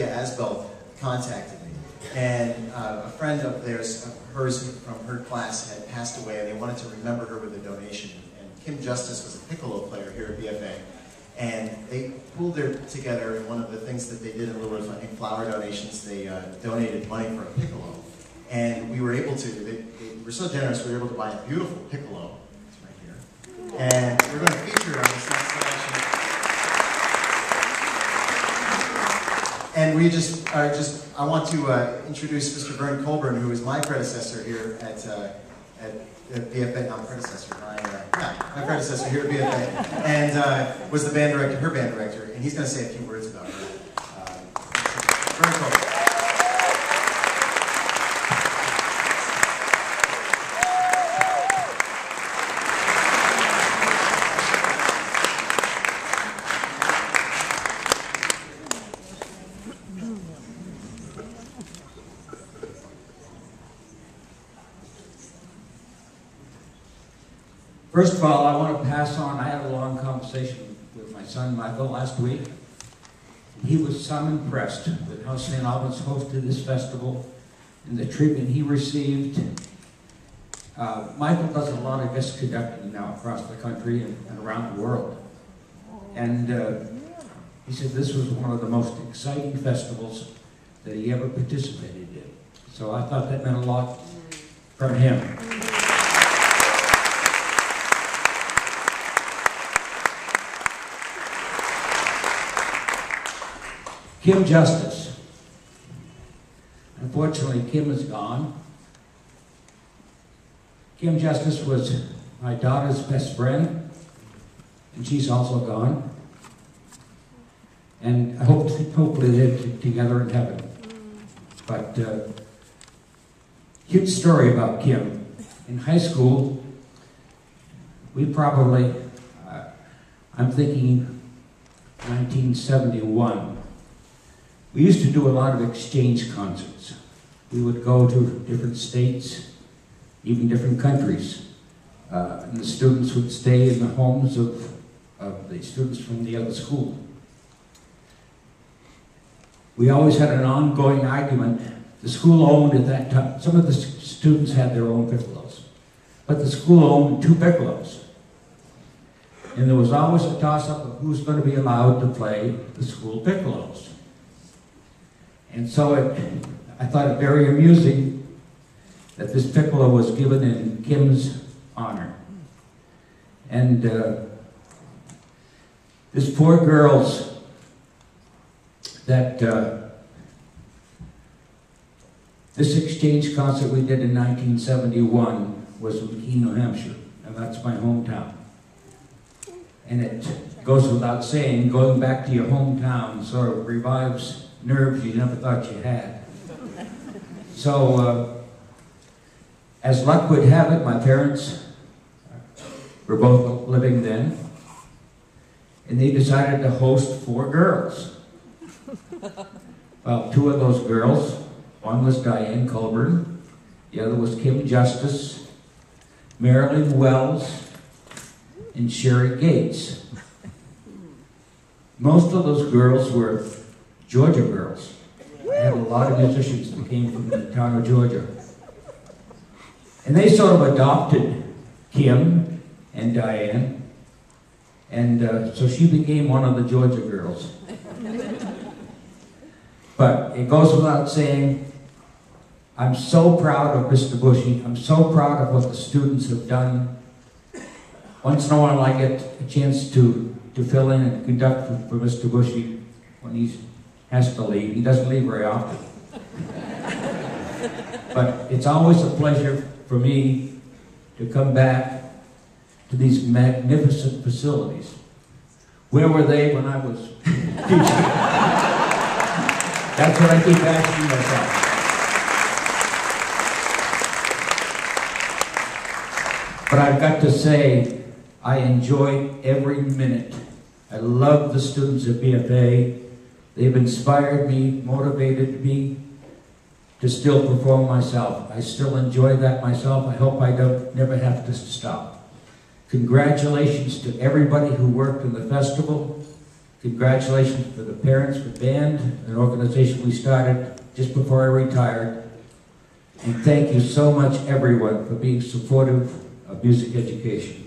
Asbel contacted me, and a friend of hers from her class had passed away, and they wanted to remember her with a donation. And Kim Justice was a piccolo player here at BFA, and they pulled together. And one of the things that they did in lieu of, I think, flower donations, they donated money for a piccolo, and we were able to. They were so generous, we were able to buy a beautiful piccolo. It's right here, and we're going to feature it on this next selection. And we I want to introduce Mr. Vern Colburn, who is my predecessor here at BFA, not predecessor, my predecessor here at BFA, and was the band director, her band director, and he's going to say a few words about her. Vern Colburn. First of all, I want to pass on, I had a long conversation with my son Michael last week. He was so impressed with how St. Albans hosted this festival and the treatment he received. Michael does a lot of guest conducting now across the country and around the world. And he said this was one of the most exciting festivals that he ever participated in. So I thought that meant a lot from him. Kim Justice. Unfortunately, Kim is gone. Kim Justice was my daughter's best friend, and she's also gone. And I hopefully they're together in heaven. But huge story about Kim. In high school, we probably, I'm thinking 1971, we used to do a lot of exchange concerts. We would go to different states, even different countries. And the students would stay in the homes of the students from the other school. We always had an ongoing argument. The school owned at that time, some of the students had their own piccolos, but the school owned 2 piccolos. And there was always a toss-up of who's going to be allowed to play the school piccolos. And so I thought it very amusing that this piccolo was given in Kim's honor. And these poor girls that this exchange concert we did in 1971 was in Keene, New Hampshire, and that's my hometown. And it goes without saying, going back to your hometown sort of revives nerves you never thought you had. So, as luck would have it, my parents were both living then, and they decided to host 4 girls. Well, 2 of those girls, one was Diane Colburn, the other was Kim Justice, Marilyn Wells, and Sherry Gates. Most of those girls were Georgia girls. I had a lot of musicians that came from the town of Georgia. And they sort of adopted Kim and Diane, and so she became one of the Georgia girls. But it goes without saying, I'm so proud of Mr. Bushy. I'm so proud of what the students have done. Once in a while I get a chance to fill in and conduct for Mr. Bushy when he has to leave. He doesn't leave very often. But it's always a pleasure for me to come back to these magnificent facilities. Where were they when I was teaching? That's what I keep asking myself. But I've got to say, I enjoyed every minute. I love the students at BFA. They've inspired me, motivated me to still perform myself. I still enjoy that myself. I hope I don't never have to stop. Congratulations to everybody who worked in the festival. Congratulations to the parents, the band, an organization we started just before I retired. And thank you so much, everyone, for being supportive of music education.